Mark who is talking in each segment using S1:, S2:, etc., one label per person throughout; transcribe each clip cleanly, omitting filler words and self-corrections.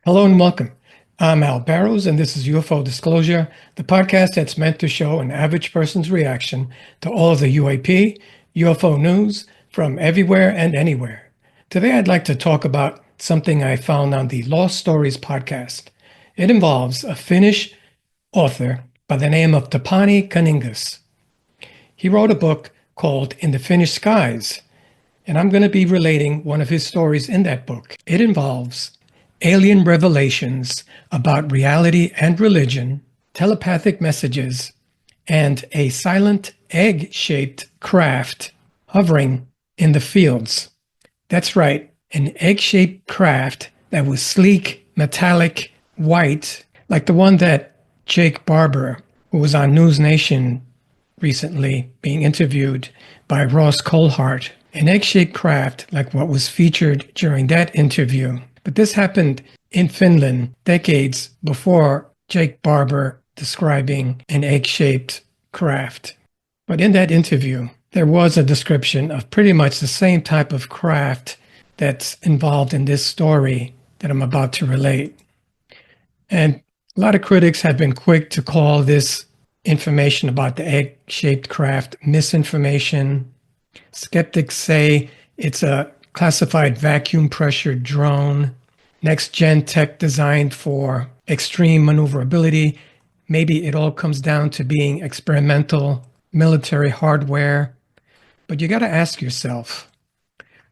S1: Hello and welcome. I'm Al Barrows, and this is UFO Disclosure, the podcast that's meant to show an average person's reaction to all of the UAP, UFO news from everywhere and anywhere. Today, I'd like to talk about something I found on the Lost Stories podcast. It involves a Finnish author by the name of Tapani Kaningas. He wrote a book called In the Finnish Skies, and I'm going to be relating one of his stories in that book. It involves alien revelations about reality and religion, telepathic messages, and a silent egg-shaped craft hovering in the fields. That's right, an egg-shaped craft that was sleek, metallic, white, like the one that Jake Barber, who was on News Nation recently being interviewed by Ross Coulhart, an egg-shaped craft like what was featured during that interview. But this happened in Finland decades before Jake Barber describing an egg-shaped craft. But in that interview, there was a description of pretty much the same type of craft that's involved in this story that I'm about to relate. And a lot of critics have been quick to call this information about the egg-shaped craft misinformation. Skeptics say it's a classified vacuum pressure drone, next-gen tech designed for extreme maneuverability. Maybe it all comes down to being experimental military hardware. But you got to ask yourself,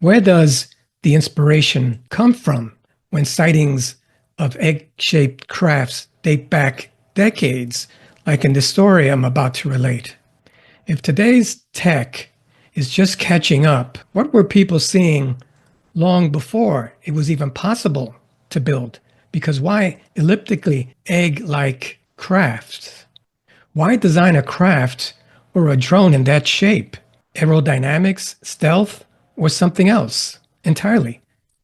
S1: where does the inspiration come from when sightings of egg-shaped crafts date back decades, like in the story I'm about to relate? If today's tech is just catching up, what were people seeing long before it was even possible to build? Because why elliptically egg-like crafts? Why design a craft or a drone in that shape? Aerodynamics, stealth, or something else entirely?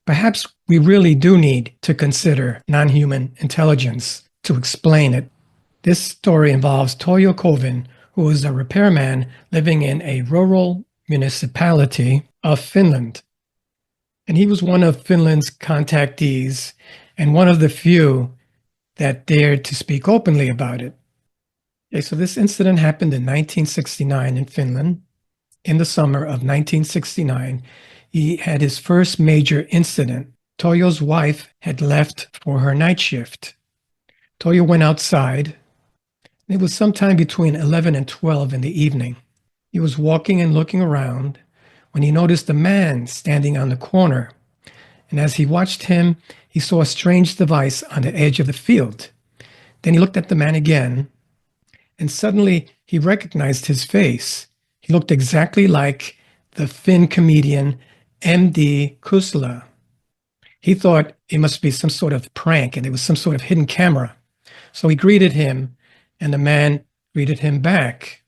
S1: Perhaps we really do need to consider non-human intelligence to explain it. This story involves Toyo Kovin, who is a repairman living in a rural municipality of Finland. And he was one of Finland's contactees and one of the few that dared to speak openly about it. Okay, so this incident happened in 1969 in Finland. In the summer of 1969, he had his first major incident. Toyo's wife had left for her night shift. Toyo went outside. It was sometime between 11 and 12 in the evening. He was walking and looking around when he noticed a man standing on the corner. And as he watched him, he saw a strange device on the edge of the field. Then he looked at the man again, and suddenly he recognized his face. He looked exactly like the Finn comedian M.D. Kusla. He thought it must be some sort of prank and it was some sort of hidden camera. So he greeted him, and the man greeted him back.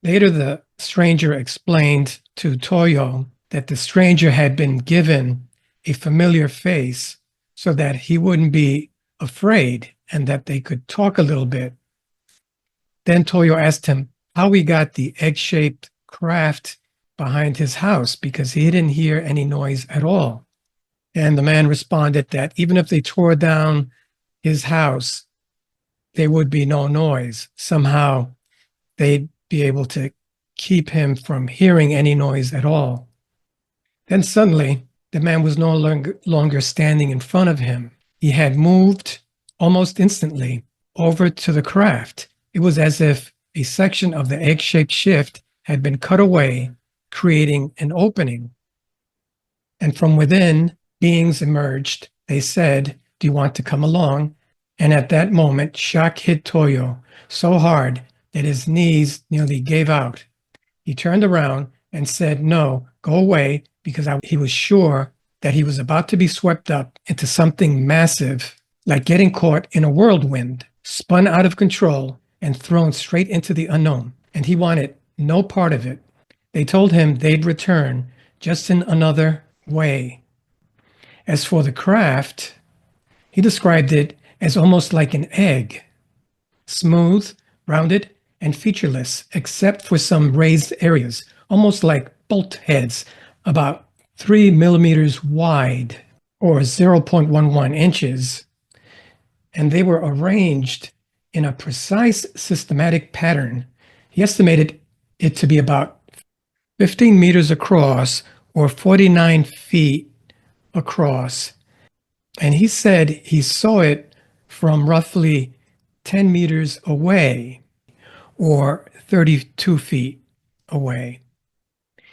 S1: Later, the stranger explained to Toyo that the stranger had been given a familiar face so that he wouldn't be afraid and that they could talk a little bit. Then Toyo asked him how he got the egg-shaped craft behind his house because he didn't hear any noise at all. And the man responded that even if they tore down his house, there would be no noise. Somehow they'd be able to keep him from hearing any noise at all. Then suddenly, the man was no longer standing in front of him. He had moved almost instantly over to the craft. It was as if a section of the egg-shaped shift had been cut away, creating an opening. And from within, beings emerged. They said, "Do you want to come along?" And at that moment, shock hit Toyo so hard that his knees nearly gave out. He turned around and said, "No, go away," because he was sure that he was about to be swept up into something massive, like getting caught in a whirlwind, spun out of control, and thrown straight into the unknown. And he wanted no part of it. They told him they'd return, just in another way. As for the craft, he described it as almost like an egg, smooth, rounded, and featureless, except for some raised areas, almost like bolt heads, about 3 millimeters wide. or 0.11 inches, and they were arranged in a precise systematic pattern. He estimated it to be about 15 meters across or 49 feet across. And he said he saw it from roughly 10 meters away or 32 feet away.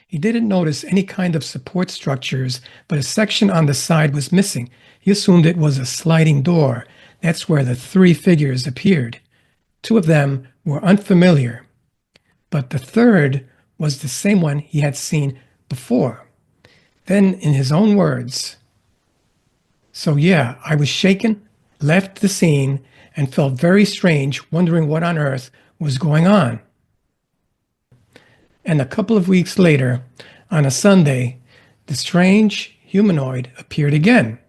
S1: He didn't notice any kind of support structures, but a section on the side was missing. He assumed it was a sliding door. That's where the three figures appeared. Two of them were unfamiliar, but the third was the same one he had seen before. Then, in his own words, "So yeah, I was shaken, left the scene, and felt very strange, wondering what on earth was going on." And a couple of weeks later, on a Sunday, the strange humanoid appeared again,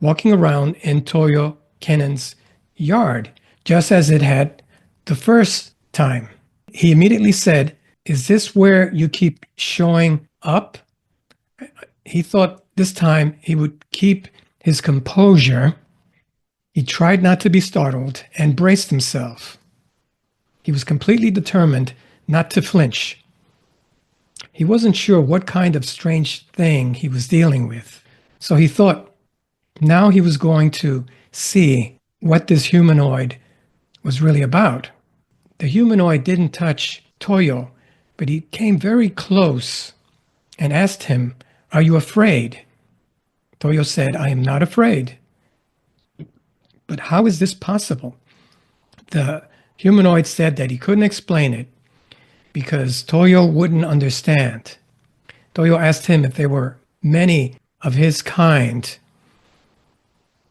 S1: walking around in Toyo Kennen's yard, just as it had the first time. He immediately said, "Is this where you keep showing up?" He thought this time he would keep his composure. He tried not to be startled and braced himself. He was completely determined not to flinch. He wasn't sure what kind of strange thing he was dealing with. So he thought now he was going to see what this humanoid was really about. The humanoid didn't touch Toyo, but he came very close and asked him, "Are you afraid?" Toyo said, "I am not afraid." But how is this possible? The humanoid said that he couldn't explain it because Toyo wouldn't understand. Toyo asked him if there were many of his kind,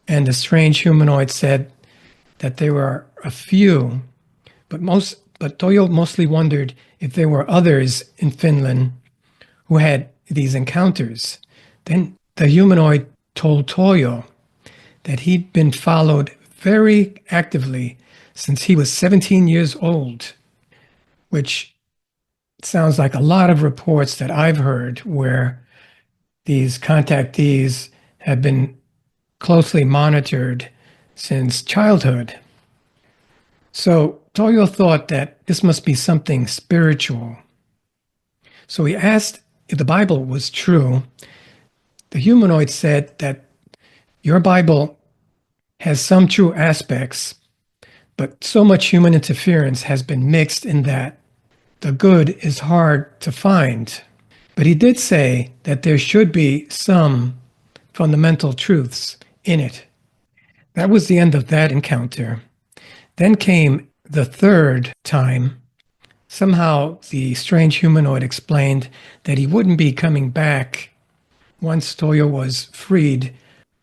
S1: and the strange humanoid said that there were a few, but Toyo mostly wondered if there were others in Finland who had these encounters. Then the humanoid told Toyo that he'd been followed very actively since he was 17 years old, which sounds like a lot of reports that I've heard where these contactees have been closely monitored since childhood. So Toyo thought that this must be something spiritual. So he asked if the Bible was true. The humanoid said that your Bible has some true aspects, but so much human interference has been mixed in that the good is hard to find. But he did say that there should be some fundamental truths in it. That was the end of that encounter. Then came the third time. Somehow the strange humanoid explained that he wouldn't be coming back once Toyo was freed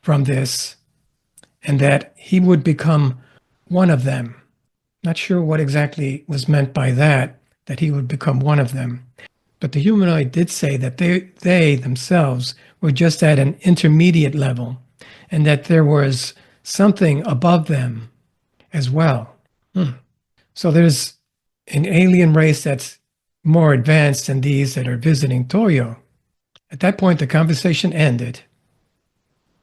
S1: from this, and that he would become one of them. Not sure what exactly was meant by that he would become one of them. But the humanoid did say that they themselves were just at an intermediate level, and that there was something above them as well. So there's an alien race that's more advanced than these that are visiting Toyo. At that point, the conversation ended.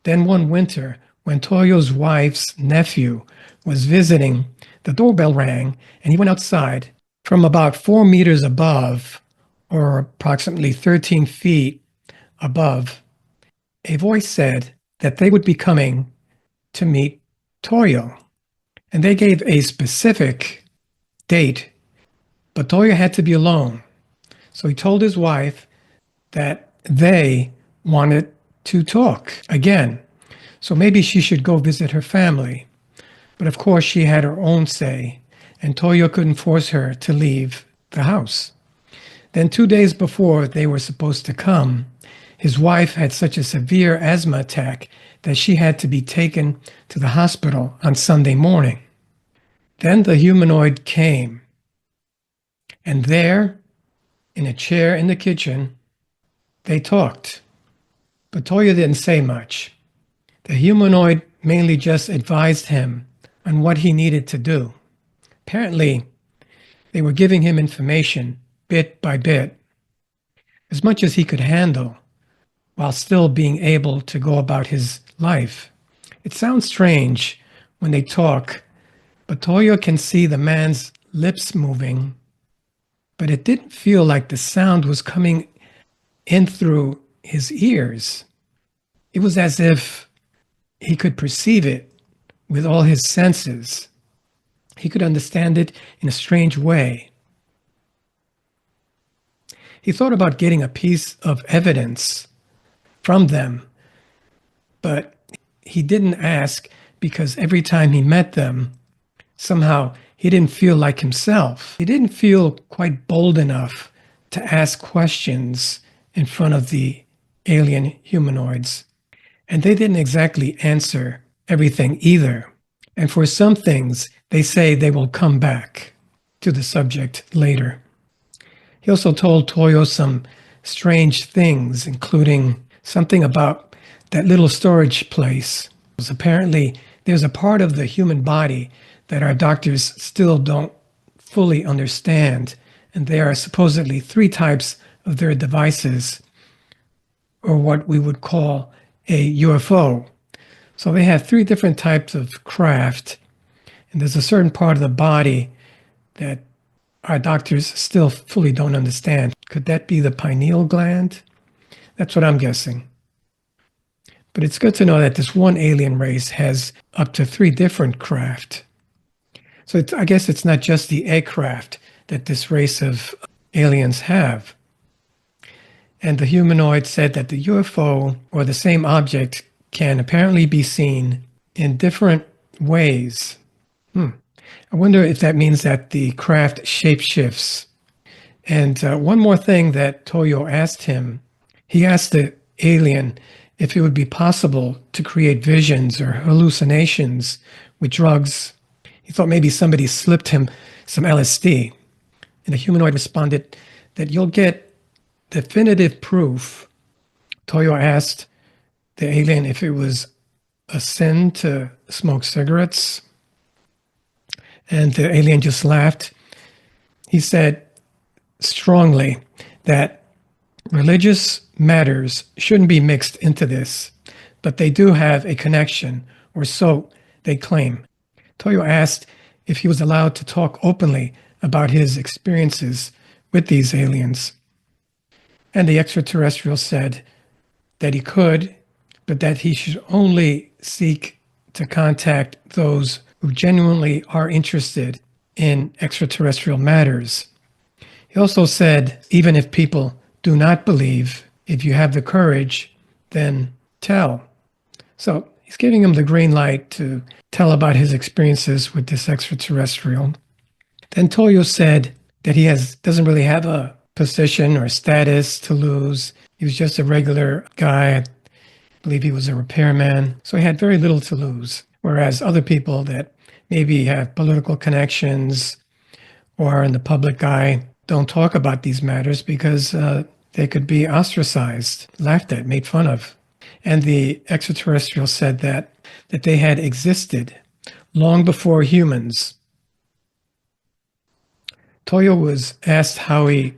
S1: Then one winter, when Toyo's wife's nephew was visiting, the doorbell rang, and he went outside. From about 4 meters above, or approximately 13 feet above, a voice said that they would be coming to meet Toyo. And they gave a specific date, but Toyo had to be alone. So he told his wife that they wanted to talk again. So maybe she should go visit her family. But of course, she had her own say, and Toyo couldn't force her to leave the house. Then 2 days before they were supposed to come, his wife had such a severe asthma attack that she had to be taken to the hospital on Sunday morning. Then the humanoid came, and there, in a chair in the kitchen, they talked. But Toyo didn't say much. The humanoid mainly just advised him on what he needed to do. Apparently, they were giving him information bit by bit, as much as he could handle, while still being able to go about his life. It sounds strange when they talk, but Toyo can see the man's lips moving, but it didn't feel like the sound was coming in through his ears. It was as if he could perceive it with all his senses. He could understand it in a strange way. He thought about getting a piece of evidence from them, but he didn't ask because every time he met them, somehow he didn't feel like himself. He didn't feel quite bold enough to ask questions in front of the alien humanoids. And they didn't exactly answer everything either. And for some things, they say they will come back to the subject later. He also told Toyo some strange things, including something about that little storage place. Apparently, there's a part of the human body that our doctors still don't fully understand, and there are supposedly 3 types of their devices, or what we would call a UFO. So they have 3 different types of craft, and there's a certain part of the body that our doctors still fully don't understand. Could that be the pineal gland? That's what I'm guessing. But it's good to know that this one alien race has up to 3 different craft. So I guess it's not just the aircraft that this race of aliens have. And the humanoid said that the UFO, or the same object, can apparently be seen in different ways. I wonder if that means that the craft shapeshifts. And one more thing that Toyo asked him, he asked the alien if it would be possible to create visions or hallucinations with drugs. He thought maybe somebody slipped him some LSD. And the humanoid responded that you'll get definitive proof. Toyo asked the alien if it was a sin to smoke cigarettes. And the alien just laughed. He said strongly that religious matters shouldn't be mixed into this, but they do have a connection, or so they claim. Toyo asked if he was allowed to talk openly about his experiences with these aliens. And the extraterrestrial said that he could, but that he should only seek to contact those who genuinely are interested in extraterrestrial matters. He also said, even if people do not believe, if you have the courage, then tell. So he's giving him the green light to tell about his experiences with this extraterrestrial. Then Toyo said that he doesn't really have a position or status to lose. He was just a regular guy. I believe he was a repairman. So he had very little to lose. Whereas other people that maybe have political connections or are in the public eye don't talk about these matters because they could be ostracized, laughed at, made fun of. And the extraterrestrial said that they had existed long before humans. Toyo was asked how he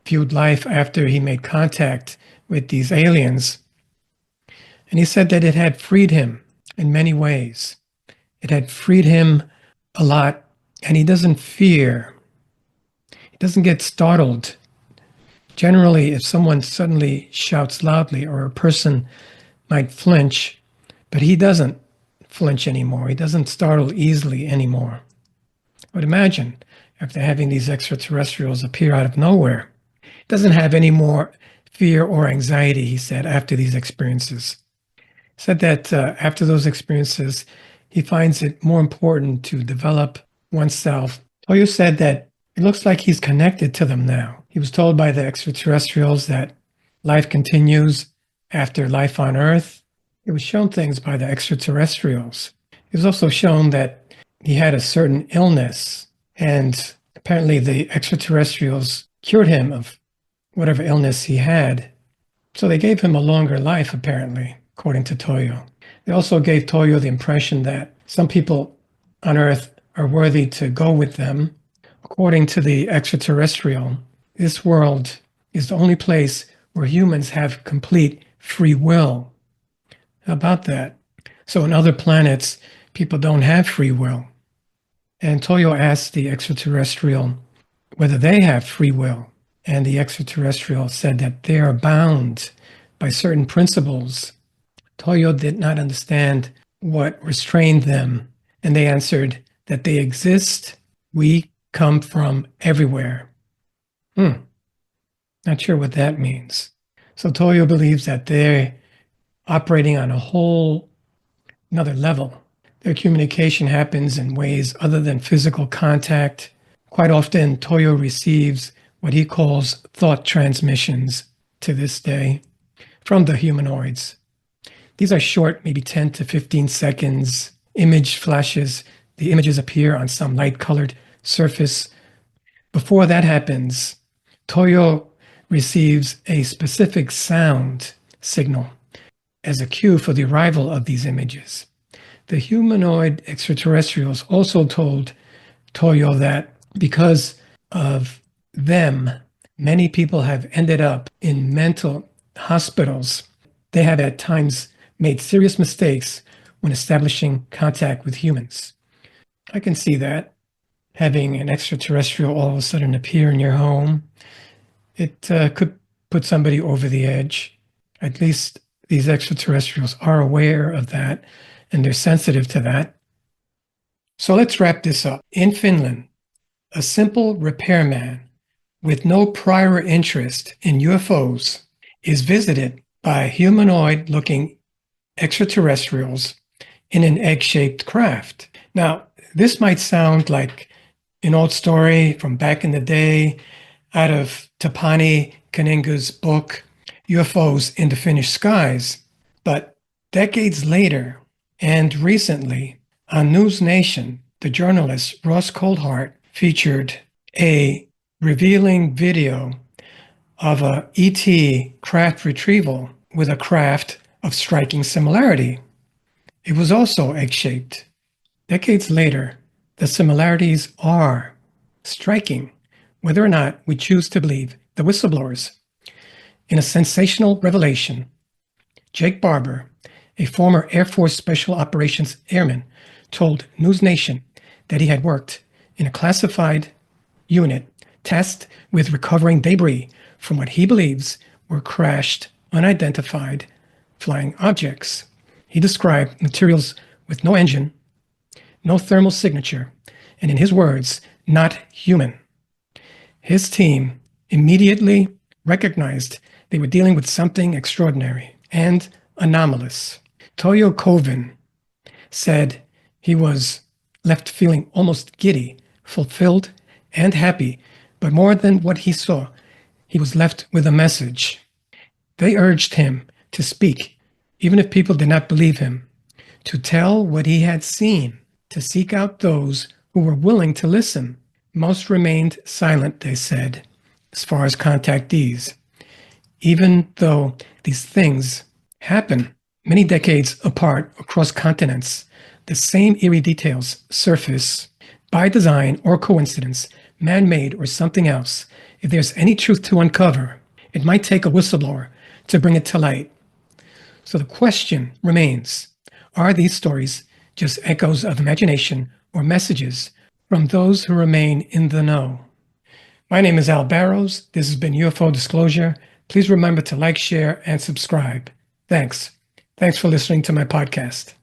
S1: viewed life after he made contact with these aliens. And he said that it had freed him in many ways. It had freed him a lot, and he doesn't fear. He doesn't get startled. Generally, if someone suddenly shouts loudly, or a person might flinch, but he doesn't flinch anymore. He doesn't startle easily anymore. But imagine, after having these extraterrestrials appear out of nowhere, he doesn't have any more fear or anxiety, he said, after these experiences. He said that after those experiences, he finds it more important to develop oneself. Toyo said that it looks like he's connected to them now. He was told by the extraterrestrials that life continues after life on Earth. It was shown things by the extraterrestrials. It was also shown that he had a certain illness, and apparently the extraterrestrials cured him of whatever illness he had. So they gave him a longer life, apparently, according to Toyo. They also gave Toyo the impression that some people on Earth are worthy to go with them. According to the extraterrestrial, this world is the only place where humans have complete free will. How about that? So on other planets, people don't have free will. And Toyo asked the extraterrestrial whether they have free will. And the extraterrestrial said that they are bound by certain principles. Toyo did not understand what restrained them. And they answered that they exist. We come from everywhere. Not sure what that means. So Toyo believes that they're operating on a whole another level. Their communication happens in ways other than physical contact. Quite often, Toyo receives what he calls thought transmissions to this day from the humanoids. These are short, maybe 10 to 15 seconds, image flashes. The images appear on some light-colored surface. Before that happens, Toyo receives a specific sound signal as a cue for the arrival of these images. The humanoid extraterrestrials also told Toyo that because of them, many people have ended up in mental hospitals. They have at times made serious mistakes when establishing contact with humans. I can see that. Having an extraterrestrial all of a sudden appear in your home, it could put somebody over the edge. At least these extraterrestrials are aware of that and they're sensitive to that. So let's wrap this up. In Finland, a simple repairman with no prior interest in UFOs is visited by humanoid-looking extraterrestrials in an egg-shaped craft. Now, this might sound like an old story from back in the day out of Tapani Kaninga's book, UFOs in the Finnish Skies. But decades later, and recently, on News Nation, the journalist Ross Coulhart featured a revealing video of a ET craft retrieval with a craft of striking similarity. It was also egg-shaped. Decades later, the similarities are striking, whether or not we choose to believe the whistleblowers. In a sensational revelation, Jake Barber, a former Air Force Special Operations Airman, told News Nation that he had worked in a classified unit tasked with recovering debris from what he believes were crashed, unidentified flying objects. He described materials with no engine, no thermal signature, and in his words, not human. His team immediately recognized they were dealing with something extraordinary and anomalous. Toyo Kovin said he was left feeling almost giddy, fulfilled, and happy, but more than what he saw, he was left with a message. They urged him to speak, even if people did not believe him, to tell what he had seen, to seek out those who were willing to listen. Most remained silent, they said, as far as contactees. Even though these things happen many decades apart across continents, the same eerie details surface by design or coincidence, man-made or something else. If there's any truth to uncover, it might take a whistleblower to bring it to light. So the question remains, are these stories just echoes of imagination or messages from those who remain in the know? My name is Al Barrows. This has been UFO Disclosure. Please remember to like, share, and subscribe. Thanks. Thanks for listening to my podcast.